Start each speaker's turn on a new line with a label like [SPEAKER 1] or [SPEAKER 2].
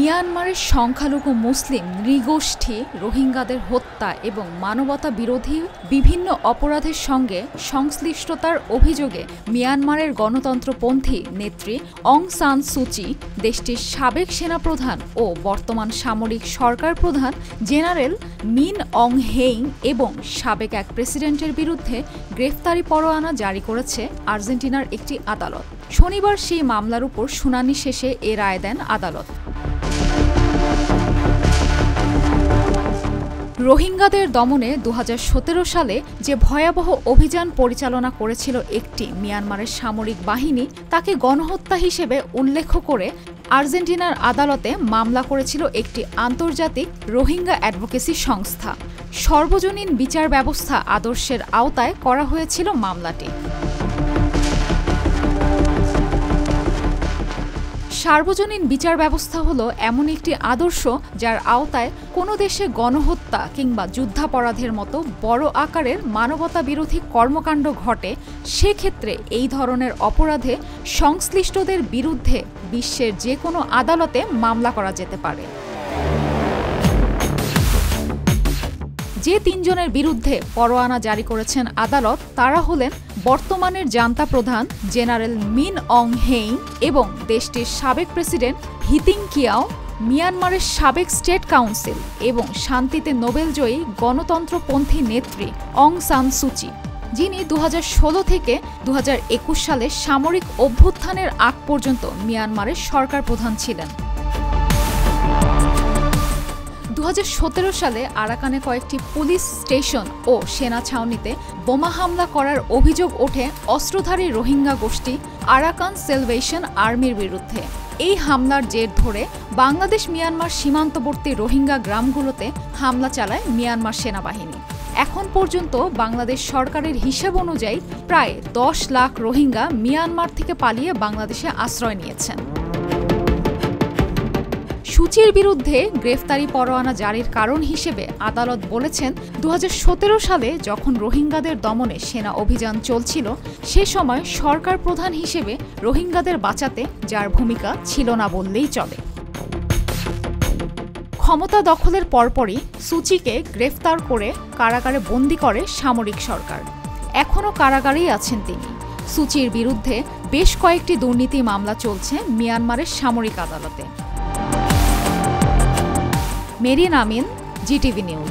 [SPEAKER 1] মিয়ানমারের সংখ্যালঘু মুসলিম নৃগোষ্ঠী রোহিঙ্গাদের হত্যা এবং মানবতা বিরোধী বিভিন্ন অপরাধের সঙ্গে সংশ্লিষ্টতার অভিযোগে মিয়ানমারের গণতন্ত্রপন্থী নেত্রী অং সান সুচি, দেশটির সাবেক সেনাপ্রধান ও বর্তমান সামরিক সরকার প্রধান জেনারেল মিন অং হেইং এবং সাবেক এক প্রেসিডেন্টের বিরুদ্ধে গ্রেফতারি পরোয়ানা জারি করেছে আর্জেন্টিনার একটি আদালত। শনিবার সেই মামলার উপর শুনানি শেষে এ রায় দেন আদালত। রোহিঙ্গাদের দমনে ২০১৭ সালে যে ভয়াবহ অভিযান পরিচালনা করেছিল একটি মিয়ানমারের সামরিক বাহিনী, তাকে গণহত্যা হিসেবে উল্লেখ করে আর্জেন্টিনার আদালতে মামলা করেছিল একটি আন্তর্জাতিক রোহিঙ্গা অ্যাডভোকেসি সংস্থা। সর্বজনীন বিচার ব্যবস্থা আদর্শের আওতায় করা হয়েছিল মামলাটি। সার্বজনীন বিচার ব্যবস্থা হলো এমন একটি আদর্শ যার আওতায় কোনো দেশে গণহত্যা কিংবা যুদ্ধাপরাধের মতো বড় আকারের মানবতা বিরোধী কর্মকাণ্ড ঘটে, সেক্ষেত্রে এই ধরনের অপরাধে সংশ্লিষ্টদের বিরুদ্ধে বিশ্বের যে কোনো আদালতে মামলা করা যেতে পারে। যে তিনজনের বিরুদ্ধে পরোয়ানা জারি করেছেন আদালত, তারা হলেন বর্তমানের জান্তা প্রধান জেনারেল মিন অং হেইং এবং দেশটির সাবেক প্রেসিডেন্ট হিতিং কিয়াও, মিয়ানমারের সাবেক স্টেট কাউন্সিল এবং শান্তিতে নোবেলজয়ী গণতন্ত্রপন্থী নেত্রী অং সান সুচি, যিনি ২০১৬ থেকে ২০২১ সালে সামরিক অভ্যুত্থানের আগ পর্যন্ত মিয়ানমারের সরকার প্রধান ছিলেন। ২০১৭ সালে আরাকানে কয়েকটি পুলিশ স্টেশন ও সেনা ছাউনিতে বোমা হামলা করার অভিযোগ ওঠে অস্ত্রধারী রোহিঙ্গা গোষ্ঠী আরাকান সেলভেশন আর্মির বিরুদ্ধে। এই হামলার জের ধরে বাংলাদেশ মিয়ানমার সীমান্তবর্তী রোহিঙ্গা গ্রামগুলোতে হামলা চালায় মিয়ানমার সেনাবাহিনী। এখন পর্যন্ত বাংলাদেশ সরকারের হিসাব অনুযায়ী প্রায় ১০ লাখ রোহিঙ্গা মিয়ানমার থেকে পালিয়ে বাংলাদেশে আশ্রয় নিয়েছেন। সুচির বিরুদ্ধে গ্রেফতারি পরোয়ানা জারির কারণ হিসেবে আদালত বলেছেন, ২০১৭ সালে যখন রোহিঙ্গাদের দমনে সেনা অভিযান চলছিল, সে সময় সরকার প্রধান হিসেবে রোহিঙ্গাদের বাঁচাতে যার ভূমিকা ছিল না বললেই চলে। ক্ষমতা দখলের পরপরই সুচিকে গ্রেফতার করে কারাগারে বন্দী করে সামরিক সরকার। এখনও কারাগারেই আছেন তিনি। সুচির বিরুদ্ধে বেশ কয়েকটি দুর্নীতি মামলা চলছে মিয়ানমারের সামরিক আদালতে। মেরিন আমিন, জিটিভি নিউজ।